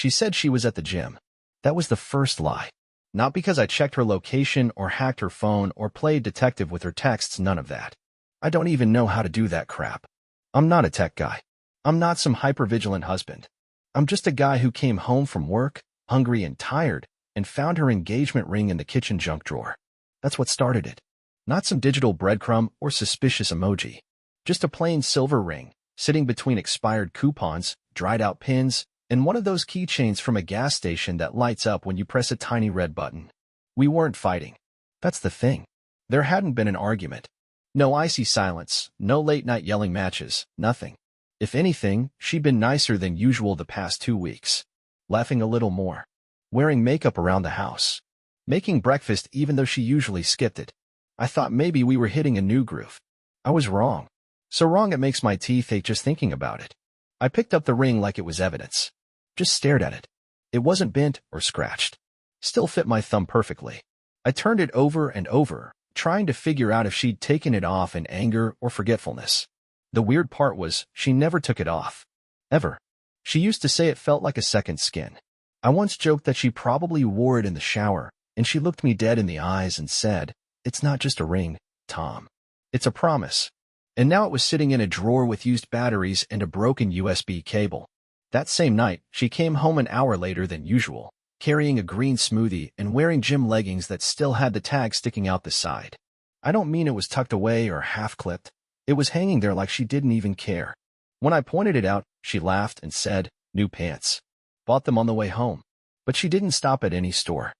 She said she was at the gym. That was the first lie. Not because I checked her location or hacked her phone or played detective with her texts, none of that. I don't even know how to do that crap. I'm not a tech guy. I'm not some hypervigilant husband. I'm just a guy who came home from work, hungry and tired, and found her engagement ring in the kitchen junk drawer. That's what started it. Not some digital breadcrumb or suspicious emoji. Just a plain silver ring, sitting between expired coupons, dried-out pins, and one of those keychains from a gas station that lights up when you press a tiny red button. We weren't fighting. That's the thing. There hadn't been an argument. No icy silence, no late-night yelling matches, nothing. If anything, she'd been nicer than usual the past 2 weeks. Laughing a little more. Wearing makeup around the house. Making breakfast even though she usually skipped it. I thought maybe we were hitting a new groove. I was wrong. So wrong it makes my teeth ache just thinking about it. I picked up the ring like it was evidence. Just stared at it. It wasn't bent or scratched. Still fit my thumb perfectly. I turned it over and over, trying to figure out if she'd taken it off in anger or forgetfulness. The weird part was, she never took it off. Ever. She used to say it felt like a second skin. I once joked that she probably wore it in the shower, and she looked me dead in the eyes and said, "It's not just a ring, Tom. It's a promise." And now it was sitting in a drawer with used batteries and a broken USB cable. That same night, she came home an hour later than usual, carrying a green smoothie and wearing gym leggings that still had the tag sticking out the side. I don't mean it was tucked away or half-clipped. It was hanging there like she didn't even care. When I pointed it out, she laughed and said, "New pants. Bought them on the way home." But she didn't stop at any store.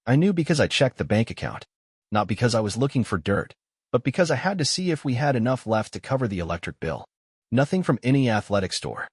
I knew because I checked the bank account. Not because I was looking for dirt, but because I had to see if we had enough left to cover the electric bill. Nothing from any athletic store.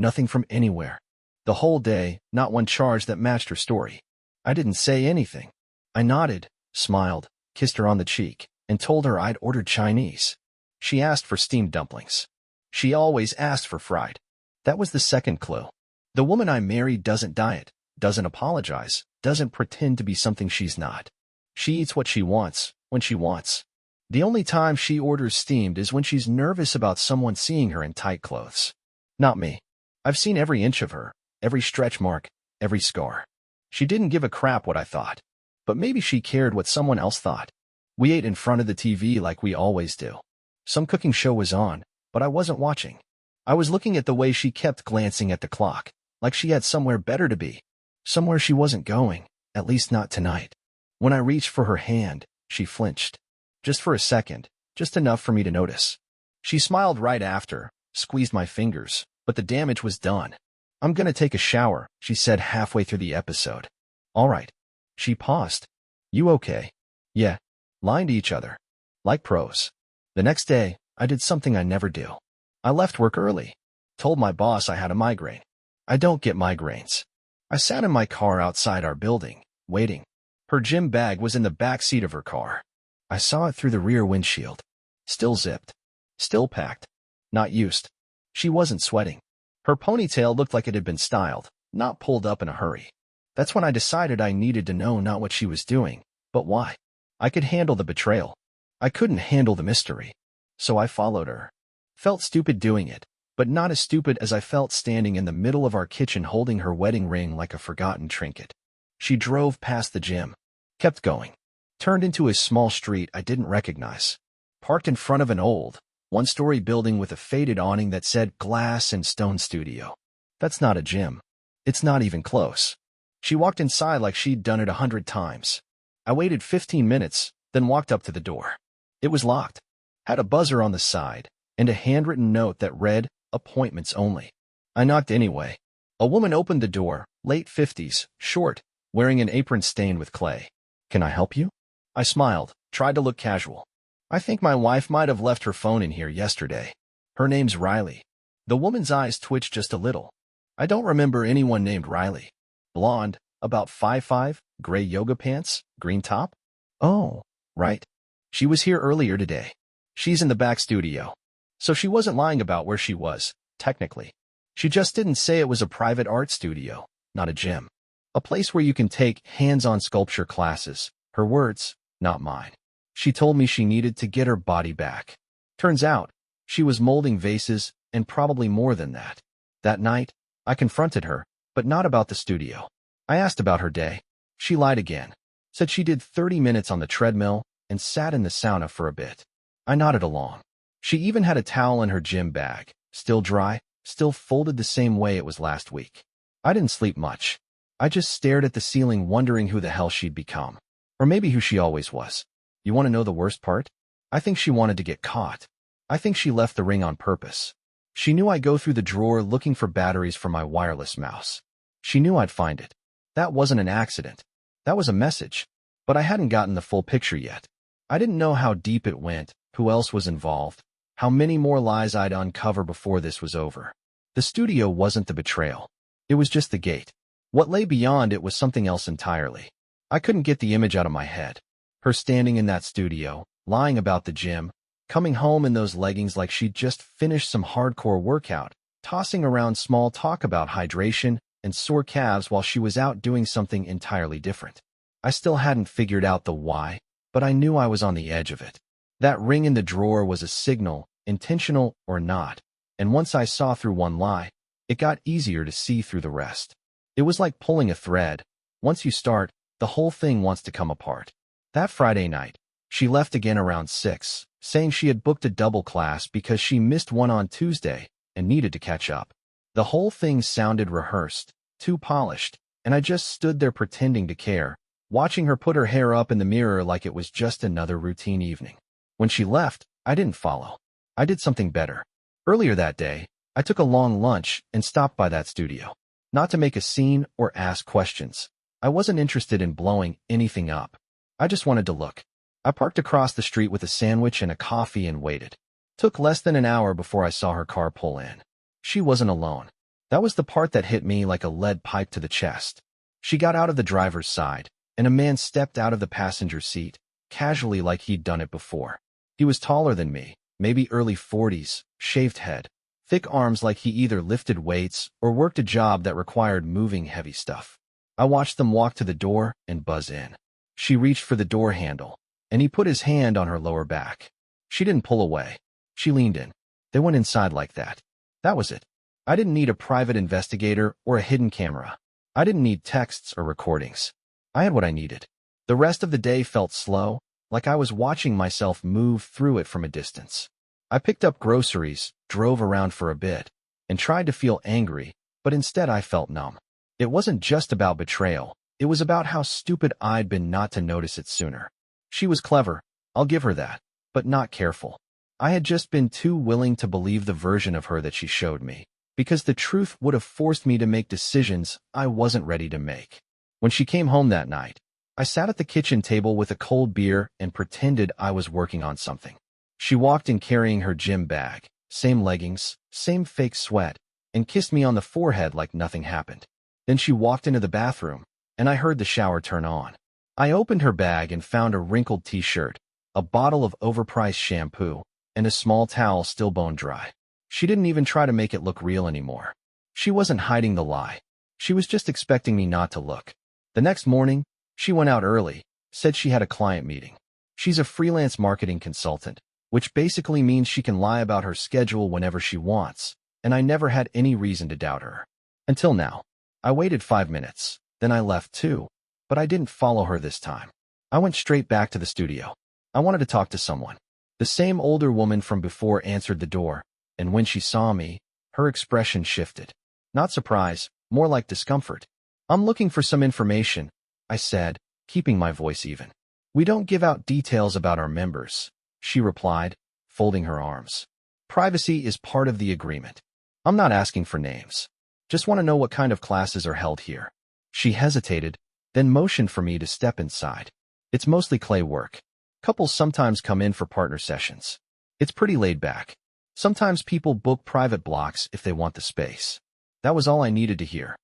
Nothing from anywhere. The whole day, not one charge that matched her story. I didn't say anything. I nodded, smiled, kissed her on the cheek, and told her I'd ordered Chinese. She asked for steamed dumplings. She always asked for fried. That was the second clue. The woman I married doesn't diet, doesn't apologize, doesn't pretend to be something she's not. She eats what she wants, when she wants. The only time she orders steamed is when she's nervous about someone seeing her in tight clothes. Not me. I've seen every inch of her, every stretch mark, every scar. She didn't give a crap what I thought. But maybe she cared what someone else thought. We ate in front of the TV like we always do. Some cooking show was on, but I wasn't watching. I was looking at the way she kept glancing at the clock, like she had somewhere better to be. Somewhere she wasn't going, at least not tonight. When I reached for her hand, she flinched. Just for a second, just enough for me to notice. She smiled right after, squeezed my fingers, but the damage was done. "I'm gonna take a shower," she said halfway through the episode. "All right." She paused. "You okay?" "Yeah." Lying to each other. Like pros. The next day, I did something I never do. I left work early. Told my boss I had a migraine. I don't get migraines. I sat in my car outside our building, waiting. Her gym bag was in the back seat of her car. I saw it through the rear windshield. Still zipped. Still packed. Not used. She wasn't sweating. Her ponytail looked like it had been styled, not pulled up in a hurry. That's when I decided I needed to know not what she was doing, but why. I could handle the betrayal. I couldn't handle the mystery. So I followed her. Felt stupid doing it, but not as stupid as I felt standing in the middle of our kitchen holding her wedding ring like a forgotten trinket. She drove past the gym. Kept going. Turned into a small street I didn't recognize. Parked in front of an old, one-story building with a faded awning that said Glass and Stone Studio. That's not a gym. It's not even close. She walked inside like she'd done it 100 times. I waited 15 minutes, then walked up to the door. It was locked. Had a buzzer on the side, and a handwritten note that read, "Appointments only." I knocked anyway. A woman opened the door, late 50s, short, wearing an apron stained with clay. "Can I help you?" I smiled, tried to look casual. "I think my wife might have left her phone in here yesterday. Her name's Riley." The woman's eyes twitched just a little. "I don't remember anyone named Riley. Blonde, about 5'5", gray yoga pants, green top." "Oh, right. She was here earlier today. She's in the back studio." So she wasn't lying about where she was, technically. She just didn't say it was a private art studio, not a gym. A place where you can take hands-on sculpture classes. Her words, not mine. She told me she needed to get her body back. Turns out, she was molding vases and probably more than that. That night, I confronted her, but not about the studio. I asked about her day. She lied again. Said she did 30 minutes on the treadmill and sat in the sauna for a bit. I nodded along. She even had a towel in her gym bag, still dry, still folded the same way it was last week. I didn't sleep much. I just stared at the ceiling wondering who the hell she'd become. Or maybe who she always was. You want to know the worst part? I think she wanted to get caught. I think she left the ring on purpose. She knew I'd go through the drawer looking for batteries for my wireless mouse. She knew I'd find it. That wasn't an accident. That was a message. But I hadn't gotten the full picture yet. I didn't know how deep it went, who else was involved, how many more lies I'd uncover before this was over. The studio wasn't the betrayal. It was just the gate. What lay beyond it was something else entirely. I couldn't get the image out of my head. Her standing in that studio, lying about the gym, coming home in those leggings like she'd just finished some hardcore workout, tossing around small talk about hydration and sore calves while she was out doing something entirely different. I still hadn't figured out the why, but I knew I was on the edge of it. That ring in the drawer was a signal, intentional or not, and once I saw through one lie, it got easier to see through the rest. It was like pulling a thread. Once you start, the whole thing wants to come apart. That Friday night, she left again around 6, saying she had booked a double class because she missed one on Tuesday and needed to catch up. The whole thing sounded rehearsed, too polished, and I just stood there pretending to care, watching her put her hair up in the mirror like it was just another routine evening. When she left, I didn't follow. I did something better. Earlier that day, I took a long lunch and stopped by that studio. Not to make a scene or ask questions. I wasn't interested in blowing anything up. I just wanted to look. I parked across the street with a sandwich and a coffee and waited. Took less than an hour before I saw her car pull in. She wasn't alone. That was the part that hit me like a lead pipe to the chest. She got out of the driver's side, and a man stepped out of the passenger seat, casually like he'd done it before. He was taller than me, maybe early 40s, shaved head, thick arms like he either lifted weights or worked a job that required moving heavy stuff. I watched them walk to the door and buzz in. She reached for the door handle, and he put his hand on her lower back. She didn't pull away. She leaned in. They went inside like that. That was it. I didn't need a private investigator or a hidden camera. I didn't need texts or recordings. I had what I needed. The rest of the day felt slow, like I was watching myself move through it from a distance. I picked up groceries, drove around for a bit, and tried to feel angry, but instead I felt numb. It wasn't just about betrayal. It was about how stupid I'd been not to notice it sooner. She was clever, I'll give her that, but not careful. I had just been too willing to believe the version of her that she showed me, because the truth would have forced me to make decisions I wasn't ready to make. When she came home that night, I sat at the kitchen table with a cold beer and pretended I was working on something. She walked in carrying her gym bag, same leggings, same fake sweat, and kissed me on the forehead like nothing happened. Then she walked into the bathroom, and I heard the shower turn on. I opened her bag and found a wrinkled t-shirt, a bottle of overpriced shampoo, and a small towel still bone dry. She didn't even try to make it look real anymore. She wasn't hiding the lie. She was just expecting me not to look. The next morning, she went out early, said she had a client meeting. She's a freelance marketing consultant, which basically means she can lie about her schedule whenever she wants, and I never had any reason to doubt her. Until now. I waited 5 minutes, then I left too, but I didn't follow her this time. I went straight back to the studio. I wanted to talk to someone. The same older woman from before answered the door, and when she saw me, her expression shifted. Not surprise, more like discomfort. I'm looking for some information, I said, keeping my voice even. We don't give out details about our members, she replied, folding her arms. Privacy is part of the agreement. I'm not asking for names. Just want to know what kind of classes are held here. She hesitated, then motioned for me to step inside. It's mostly clay work. Couples sometimes come in for partner sessions. It's pretty laid back. Sometimes people book private blocks if they want the space. That was all I needed to hear.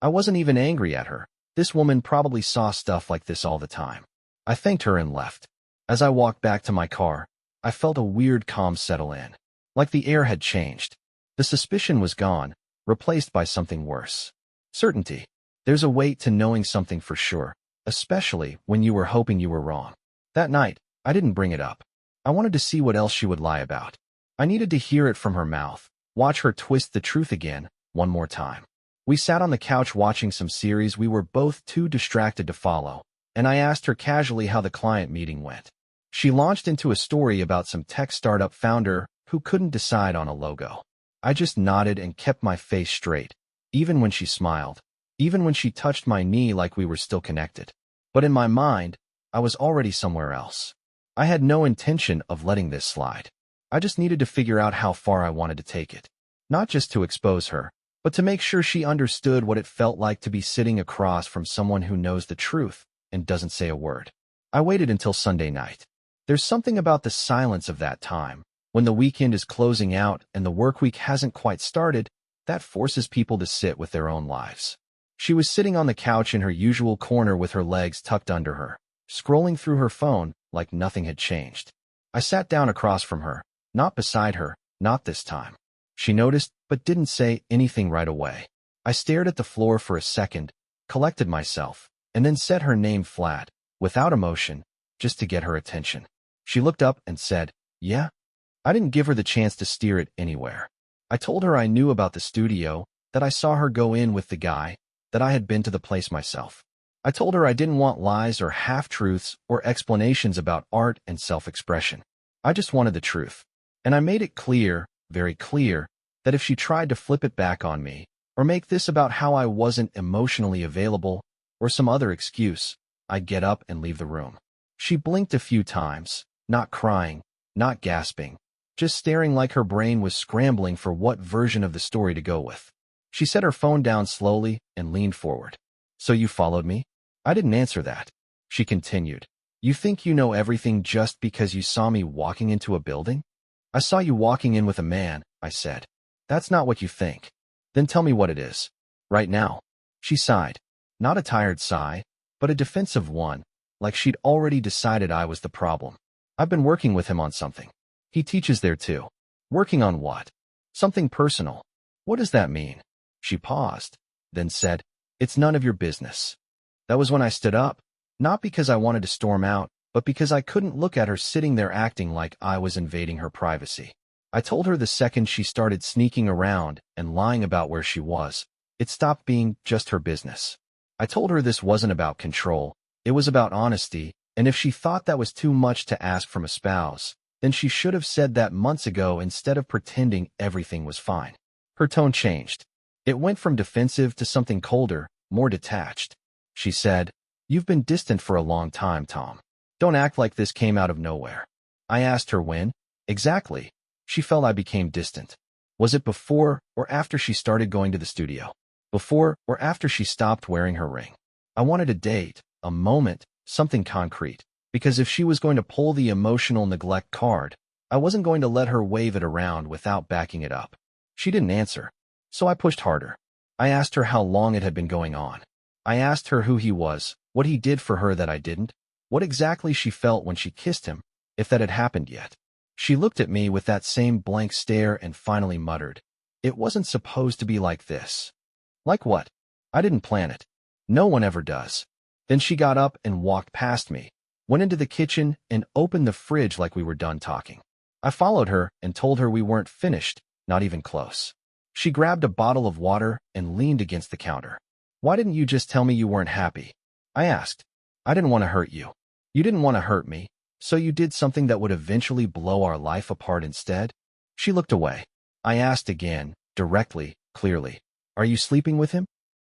I wasn't even angry at her. This woman probably saw stuff like this all the time. I thanked her and left. As I walked back to my car, I felt a weird calm settle in. Like the air had changed. The suspicion was gone, replaced by something worse. Certainty. There's a weight to knowing something for sure, especially when you were hoping you were wrong. That night, I didn't bring it up. I wanted to see what else she would lie about. I needed to hear it from her mouth, watch her twist the truth again, one more time. We sat on the couch watching some series we were both too distracted to follow, and I asked her casually how the client meeting went. She launched into a story about some tech startup founder who couldn't decide on a logo. I just nodded and kept my face straight, even when she smiled, even when she touched my knee like we were still connected. But in my mind, I was already somewhere else. I had no intention of letting this slide. I just needed to figure out how far I wanted to take it. Not just to expose her, but to make sure she understood what it felt like to be sitting across from someone who knows the truth and doesn't say a word. I waited until Sunday night. There's something about the silence of that time, when the weekend is closing out and the work week hasn't quite started, that forces people to sit with their own lives. She was sitting on the couch in her usual corner with her legs tucked under her, scrolling through her phone like nothing had changed. I sat down across from her, not beside her, not this time. She noticed, but didn't say anything right away. I stared at the floor for a second, collected myself, and then said her name flat, without emotion, just to get her attention. She looked up and said, "Yeah?" I didn't give her the chance to steer it anywhere. I told her I knew about the studio, that I saw her go in with the guy, that I had been to the place myself. I told her I didn't want lies or half-truths or explanations about art and self-expression. I just wanted the truth. And I made it clear, very clear, that if she tried to flip it back on me, or make this about how I wasn't emotionally available, or some other excuse, I'd get up and leave the room. She blinked a few times, not crying, not gasping, just staring like her brain was scrambling for what version of the story to go with. She set her phone down slowly and leaned forward. "So you followed me?" I didn't answer that. She continued, "You think you know everything just because you saw me walking into a building?" "I saw you walking in with a man," I said. "That's not what you think." "Then tell me what it is. Right now." She sighed. Not a tired sigh, but a defensive one, like she'd already decided I was the problem. "I've been working with him on something. He teaches there too." "Working on what?" "Something personal." "What does that mean?" She paused, then said, "It's none of your business." That was when I stood up, not because I wanted to storm out, but because I couldn't look at her sitting there acting like I was invading her privacy. I told her the second she started sneaking around and lying about where she was, it stopped being just her business. I told her this wasn't about control, it was about honesty, and if she thought that was too much to ask from a spouse, then she should have said that months ago instead of pretending everything was fine. Her tone changed. It went from defensive to something colder, more detached. She said, "You've been distant for a long time, Tom. Don't act like this came out of nowhere." I asked her when, exactly, she felt I became distant. Was it before or after she started going to the studio? Before or after she stopped wearing her ring? I wanted a date, a moment, something concrete, because if she was going to pull the emotional neglect card, I wasn't going to let her wave it around without backing it up. She didn't answer, so I pushed harder. I asked her how long it had been going on. I asked her who he was, what he did for her that I didn't, what exactly she felt when she kissed him, if that had happened yet. She looked at me with that same blank stare and finally muttered, "It wasn't supposed to be like this." Like what? I didn't plan it. No one ever does. Then she got up and walked past me, went into the kitchen and opened the fridge like we were done talking. I followed her and told her we weren't finished, not even close. She grabbed a bottle of water and leaned against the counter. "Why didn't you just tell me you weren't happy?" I asked. "I didn't want to hurt you. You didn't want to hurt me, so you did something that would eventually blow our life apart instead?" She looked away. I asked again, directly, clearly, "Are you sleeping with him?"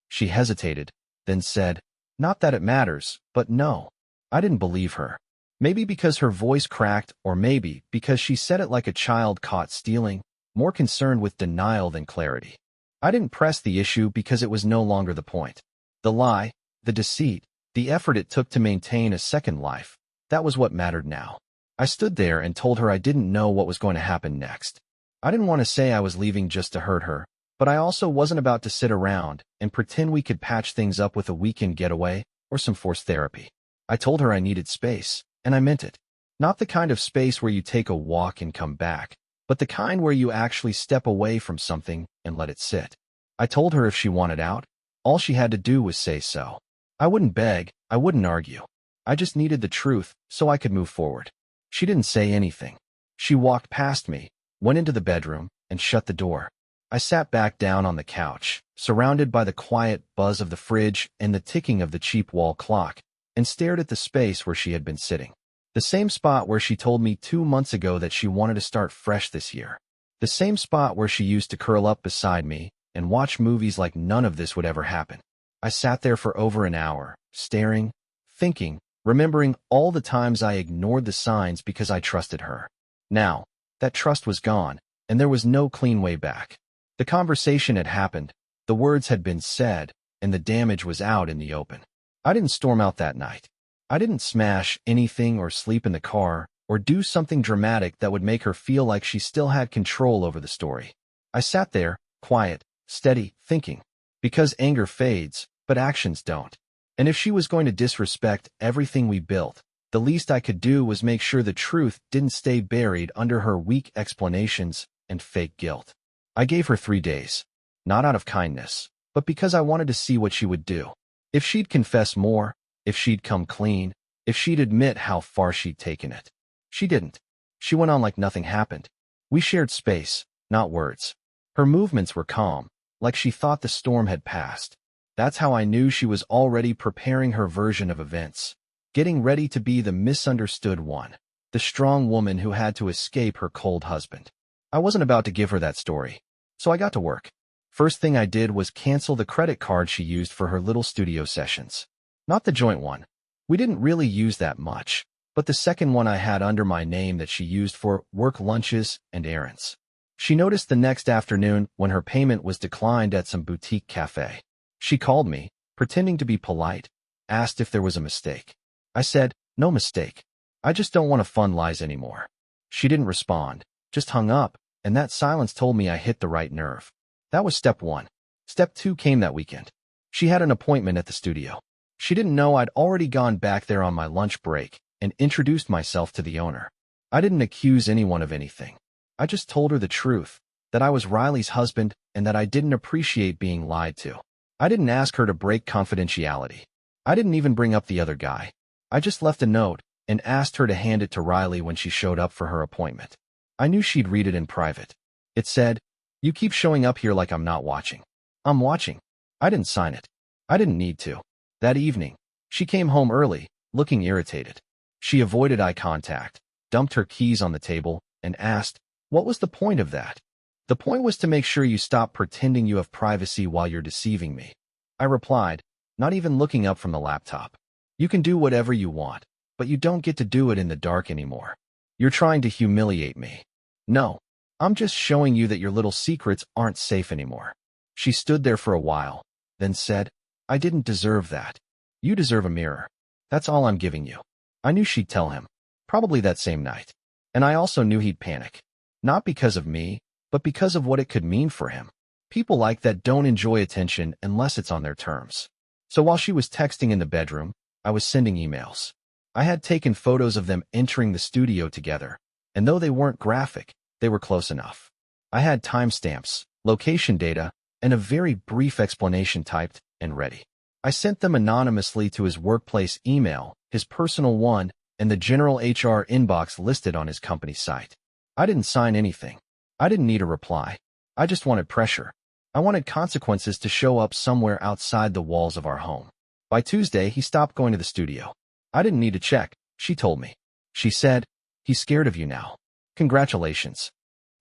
She hesitated, then said, "Not that it matters, but no." I didn't believe her. Maybe because her voice cracked, or maybe because she said it like a child caught stealing, more concerned with denial than clarity. I didn't press the issue because it was no longer the point. The lie, the deceit, the effort it took to maintain a second life, that was what mattered now. I stood there and told her I didn't know what was going to happen next. I didn't want to say I was leaving just to hurt her, but I also wasn't about to sit around and pretend we could patch things up with a weekend getaway or some forced therapy. I told her I needed space, and I meant it. Not the kind of space where you take a walk and come back, but the kind where you actually step away from something and let it sit. I told her if she wanted out, all she had to do was say so. I wouldn't beg, I wouldn't argue. I just needed the truth so I could move forward. She didn't say anything. She walked past me, went into the bedroom, and shut the door. I sat back down on the couch, surrounded by the quiet buzz of the fridge and the ticking of the cheap wall clock, and stared at the space where she had been sitting. The same spot where she told me 2 months ago that she wanted to start fresh this year. The same spot where she used to curl up beside me and watch movies like none of this would ever happen. I sat there for over an hour, staring, thinking, remembering all the times I ignored the signs because I trusted her. Now, that trust was gone, and there was no clean way back. The conversation had happened, the words had been said, and the damage was out in the open. I didn't storm out that night. I didn't smash anything or sleep in the car or do something dramatic that would make her feel like she still had control over the story. I sat there, quiet, steady, thinking. Because anger fades, but actions don't. And if she was going to disrespect everything we built, the least I could do was make sure the truth didn't stay buried under her weak explanations and fake guilt. I gave her 3 days, not out of kindness, but because I wanted to see what she would do. If she'd confess more, if she'd come clean, if she'd admit how far she'd taken it. She didn't. She went on like nothing happened. We shared space, not words. Her movements were calm, like she thought the storm had passed. That's how I knew she was already preparing her version of events, getting ready to be the misunderstood one, the strong woman who had to escape her cold husband. I wasn't about to give her that story, so I got to work. First thing I did was cancel the credit card she used for her little studio sessions. Not the joint one. We didn't really use that much, but the second one I had under my name that she used for work lunches and errands. She noticed the next afternoon when her payment was declined at some boutique cafe. She called me, pretending to be polite, asked if there was a mistake. I said, no mistake. I just don't want to fund lies anymore. She didn't respond, just hung up, and that silence told me I hit the right nerve. That was step 1. Step 2 came that weekend. She had an appointment at the studio. She didn't know I'd already gone back there on my lunch break and introduced myself to the owner. I didn't accuse anyone of anything. I just told her the truth, that I was Riley's husband and that I didn't appreciate being lied to. I didn't ask her to break confidentiality. I didn't even bring up the other guy. I just left a note and asked her to hand it to Riley when she showed up for her appointment. I knew she'd read it in private. It said, "You keep showing up here like I'm not watching." I'm watching. I didn't sign it. I didn't need to. That evening, she came home early, looking irritated. She avoided eye contact, dumped her keys on the table, and asked, "What was the point of that?" "The point was to make sure you stop pretending you have privacy while you're deceiving me." I replied, not even looking up from the laptop. "You can do whatever you want, but you don't get to do it in the dark anymore. You're trying to humiliate me." "No, I'm just showing you that your little secrets aren't safe anymore." She stood there for a while, then said, "I didn't deserve that. You deserve a mirror. That's all I'm giving you." I knew she'd tell him, probably that same night. And I also knew he'd panic. Not because of me, but because of what it could mean for him. People like that don't enjoy attention unless it's on their terms. So while she was texting in the bedroom, I was sending emails. I had taken photos of them entering the studio together, and though they weren't graphic, they were close enough. I had timestamps, location data, and a very brief explanation typed and ready. I sent them anonymously to his workplace email, his personal one, and the general HR inbox listed on his company site. I didn't sign anything. I didn't need a reply. I just wanted pressure. I wanted consequences to show up somewhere outside the walls of our home. By Tuesday, he stopped going to the studio. I didn't need to check, she told me. She said, "He's scared of you now. Congratulations."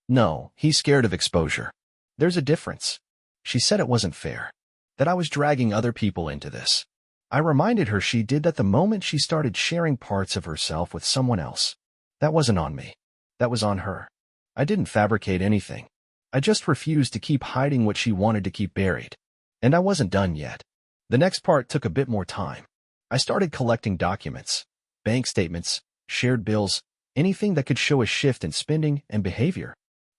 "No, he's scared of exposure. There's a difference." She said it wasn't fair, that I was dragging other people into this. I reminded her she did that the moment she started sharing parts of herself with someone else. That wasn't on me. That was on her. I didn't fabricate anything. I just refused to keep hiding what she wanted to keep buried. And I wasn't done yet. The next part took a bit more time. I started collecting documents, bank statements, shared bills, anything that could show a shift in spending and behavior.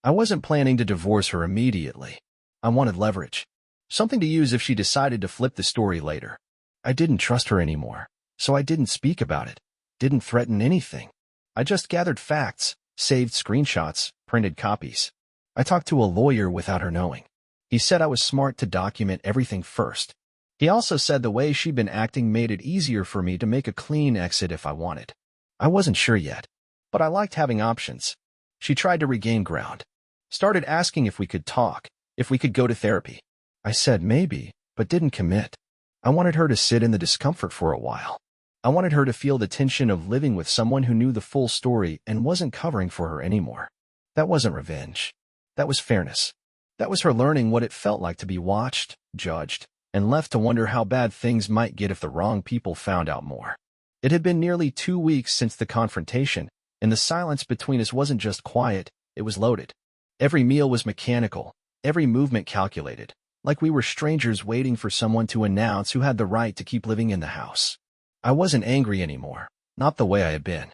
I wasn't planning to divorce her immediately. I wanted leverage. Something to use if she decided to flip the story later. I didn't trust her anymore, so I didn't speak about it, didn't threaten anything. I just gathered facts, saved screenshots, printed copies. I talked to a lawyer without her knowing. He said I was smart to document everything first. He also said the way she'd been acting made it easier for me to make a clean exit if I wanted. I wasn't sure yet, but I liked having options. She tried to regain ground. Started asking if we could talk, If we could go to therapy. I said maybe, but didn't commit. I wanted her to sit in the discomfort for a while. I wanted her to feel the tension of living with someone who knew the full story and wasn't covering for her anymore. That wasn't revenge. That was fairness. That was her learning what it felt like to be watched, judged, and left to wonder how bad things might get if the wrong people found out more. It had been nearly 2 weeks since the confrontation, and the silence between us wasn't just quiet, it was loaded. Every meal was mechanical, every movement calculated, like we were strangers waiting for someone to announce who had the right to keep living in the house. I wasn't angry anymore, not the way I had been.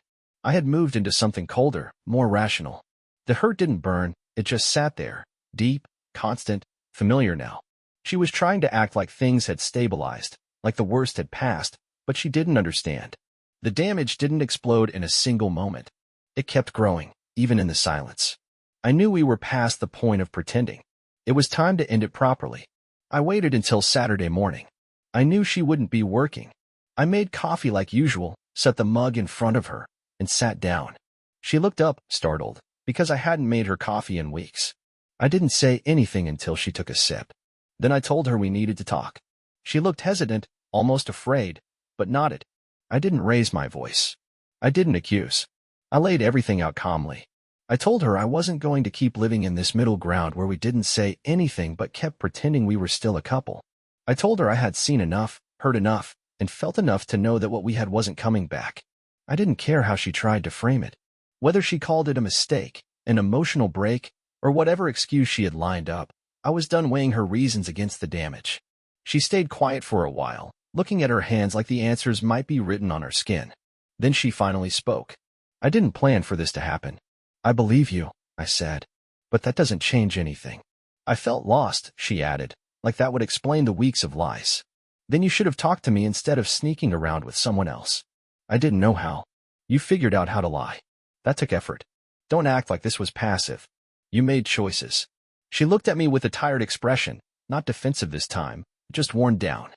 I had moved into something colder, more rational. The hurt didn't burn, it just sat there, deep, constant, familiar now. She was trying to act like things had stabilized, like the worst had passed, but she didn't understand. The damage didn't explode in a single moment. It kept growing, even in the silence. I knew we were past the point of pretending. It was time to end it properly. I waited until Saturday morning. I knew she wouldn't be working. I made coffee like usual, set the mug in front of her, and sat down. She looked up, startled, because I hadn't made her coffee in weeks. I didn't say anything until she took a sip. Then I told her we needed to talk. She looked hesitant, almost afraid, but nodded. I didn't raise my voice. I didn't accuse. I laid everything out calmly. I told her I wasn't going to keep living in this middle ground where we didn't say anything but kept pretending we were still a couple. I told her I had seen enough, heard enough, and felt enough to know that what we had wasn't coming back. I didn't care how she tried to frame it. Whether she called it a mistake, an emotional break, or whatever excuse she had lined up, I was done weighing her reasons against the damage. She stayed quiet for a while, looking at her hands like the answers might be written on her skin. Then she finally spoke. I didn't plan for this to happen. I believe you, I said. But that doesn't change anything. I felt lost, she added, like that would explain the weeks of lies. Then you should have talked to me instead of sneaking around with someone else. I didn't know how. You figured out how to lie. That took effort. Don't act like this was passive. You made choices. She looked at me with a tired expression, not defensive this time, just worn down.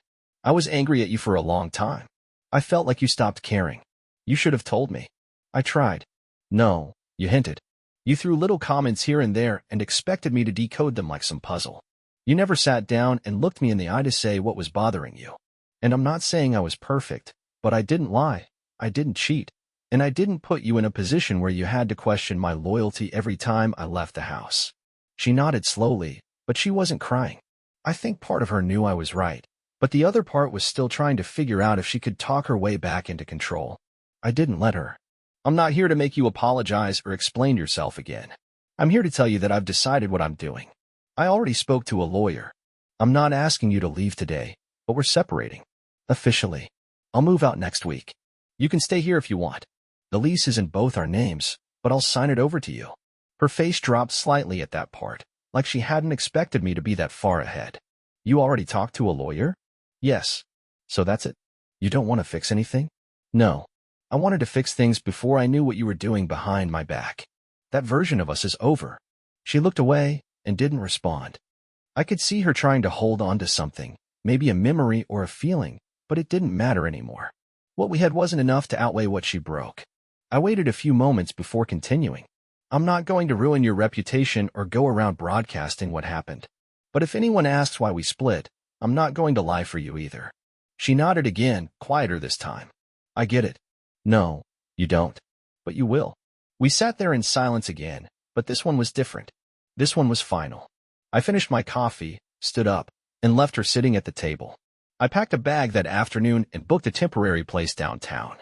I was angry at you for a long time. I felt like you stopped caring. You should have told me. I tried. No, you hinted. You threw little comments here and there and expected me to decode them like some puzzle. You never sat down and looked me in the eye to say what was bothering you. And I'm not saying I was perfect, but I didn't lie. I didn't cheat. And I didn't put you in a position where you had to question my loyalty every time I left the house. She nodded slowly, but she wasn't crying. I think part of her knew I was right, but the other part was still trying to figure out if she could talk her way back into control. I didn't let her. I'm not here to make you apologize or explain yourself again. I'm here to tell you that I've decided what I'm doing. I already spoke to a lawyer. I'm not asking you to leave today, but we're separating. Officially. I'll move out next week. You can stay here if you want. The lease is in both our names, but I'll sign it over to you. Her face dropped slightly at that part, like she hadn't expected me to be that far ahead. You already talked to a lawyer? Yes. So that's it? You don't want to fix anything? No. I wanted to fix things before I knew what you were doing behind my back. That version of us is over. She looked away and didn't respond. I could see her trying to hold on to something, maybe a memory or a feeling, but it didn't matter anymore. What we had wasn't enough to outweigh what she broke. I waited a few moments before continuing. I'm not going to ruin your reputation or go around broadcasting what happened. But if anyone asks why we split, I'm not going to lie for you either. She nodded again, quieter this time. I get it. No, you don't. But you will. We sat there in silence again, but this one was different. This one was final. I finished my coffee, stood up, and left her sitting at the table. I packed a bag that afternoon and booked a temporary place downtown.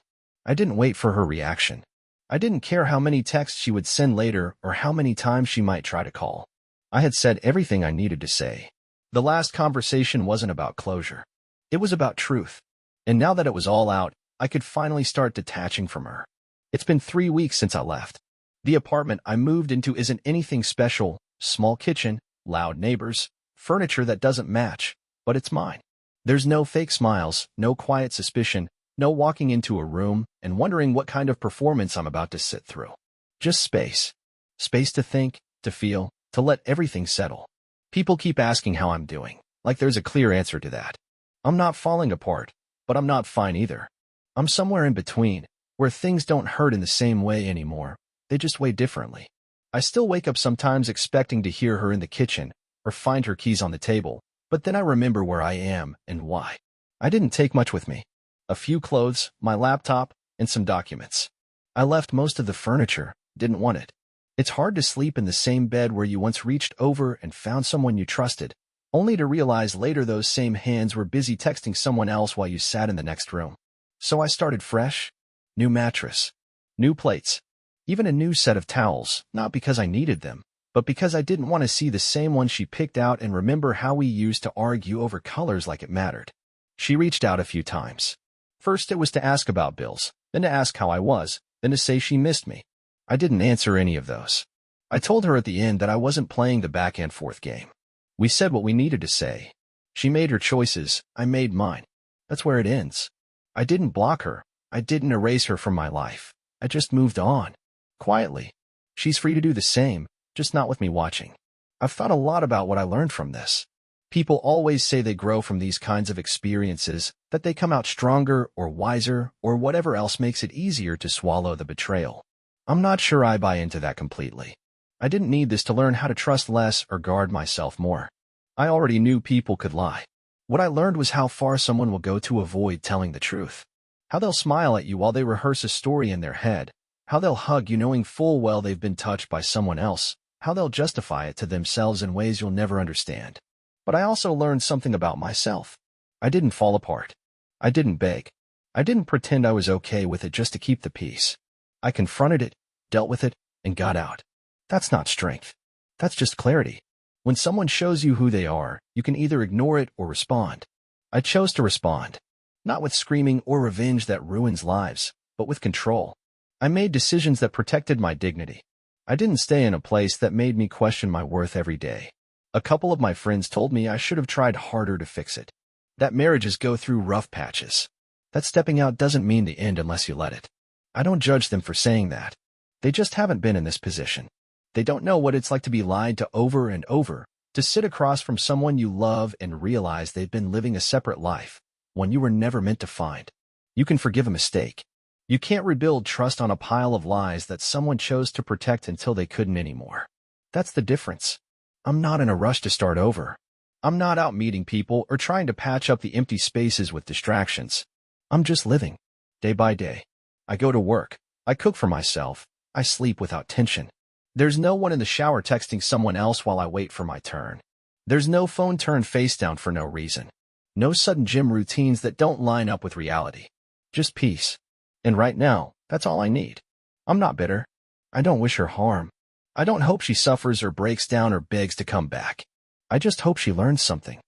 I didn't wait for her reaction. I didn't care how many texts she would send later or how many times she might try to call. I had said everything I needed to say. The last conversation wasn't about closure. It was about truth. And now that it was all out, I could finally start detaching from her. It's been 3 weeks since I left. The apartment I moved into isn't anything special, small kitchen, loud neighbors, furniture that doesn't match, but it's mine. There's no fake smiles, no quiet suspicion, no walking into a room and wondering what kind of performance I'm about to sit through. Just space. Space to think, to feel, to let everything settle. People keep asking how I'm doing, like there's a clear answer to that. I'm not falling apart, but I'm not fine either. I'm somewhere in between, where things don't hurt in the same way anymore. They just weigh differently. I still wake up sometimes expecting to hear her in the kitchen, or find her keys on the table, but then I remember where I am and why. I didn't take much with me. A few clothes, my laptop, and some documents. I left most of the furniture, didn't want it. It's hard to sleep in the same bed where you once reached over and found someone you trusted, only to realize later those same hands were busy texting someone else while you sat in the next room. So I started fresh. New mattress. New plates. Even a new set of towels, not because I needed them, but because I didn't want to see the same one she picked out and remember how we used to argue over colors like it mattered. She reached out a few times. First it was to ask about bills, then to ask how I was, then to say she missed me. I didn't answer any of those. I told her at the end that I wasn't playing the back and forth game. We said what we needed to say. She made her choices, I made mine. That's where it ends. I didn't block her. I didn't erase her from my life. I just moved on. Quietly. She's free to do the same, just not with me watching. I've thought a lot about what I learned from this. People always say they grow from these kinds of experiences, that they come out stronger or wiser or whatever else makes it easier to swallow the betrayal. I'm not sure I buy into that completely. I didn't need this to learn how to trust less or guard myself more. I already knew people could lie. What I learned was how far someone will go to avoid telling the truth. How they'll smile at you while they rehearse a story in their head. How they'll hug you knowing full well they've been touched by someone else. How they'll justify it to themselves in ways you'll never understand. But I also learned something about myself. I didn't fall apart. I didn't beg. I didn't pretend I was okay with it just to keep the peace. I confronted it, dealt with it, and got out. That's not strength. That's just clarity. When someone shows you who they are, you can either ignore it or respond. I chose to respond. Not with screaming or revenge that ruins lives, but with control. I made decisions that protected my dignity. I didn't stay in a place that made me question my worth every day. A couple of my friends told me I should have tried harder to fix it. That marriages go through rough patches. That stepping out doesn't mean the end unless you let it. I don't judge them for saying that. They just haven't been in this position. They don't know what it's like to be lied to over and over, to sit across from someone you love and realize they've been living a separate life, one you were never meant to find. You can forgive a mistake. You can't rebuild trust on a pile of lies that someone chose to protect until they couldn't anymore. That's the difference. I'm not in a rush to start over. I'm not out meeting people or trying to patch up the empty spaces with distractions. I'm just living, day by day. I go to work. I cook for myself. I sleep without tension. There's no one in the shower texting someone else while I wait for my turn. There's no phone turned face down for no reason. No sudden gym routines that don't line up with reality. Just peace. And right now, that's all I need. I'm not bitter. I don't wish her harm. I don't hope she suffers or breaks down or begs to come back. I just hope she learns something.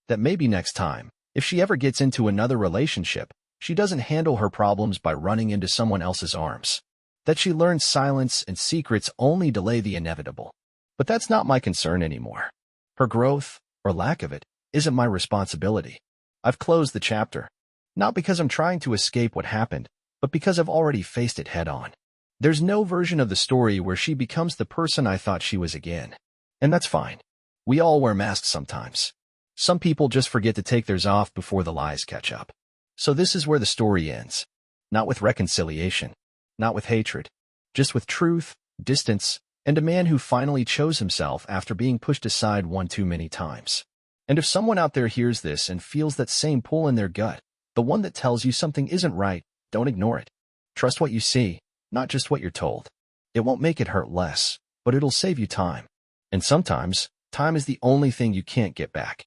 That maybe next time, if she ever gets into another relationship, she doesn't handle her problems by running into someone else's arms. That she learns silence and secrets only delay the inevitable. But that's not my concern anymore. Her growth, or lack of it, isn't my responsibility. I've closed the chapter. Not because I'm trying to escape what happened, but because I've already faced it head on. There's no version of the story where she becomes the person I thought she was again. And that's fine. We all wear masks sometimes. Some people just forget to take theirs off before the lies catch up. So this is where the story ends. Not with reconciliation. Not with hatred. Just with truth, distance, and a man who finally chose himself after being pushed aside one too many times. And if someone out there hears this and feels that same pull in their gut, the one that tells you something isn't right, don't ignore it. Trust what you see, not just what you're told. It won't make it hurt less, but it'll save you time. And sometimes, time is the only thing you can't get back.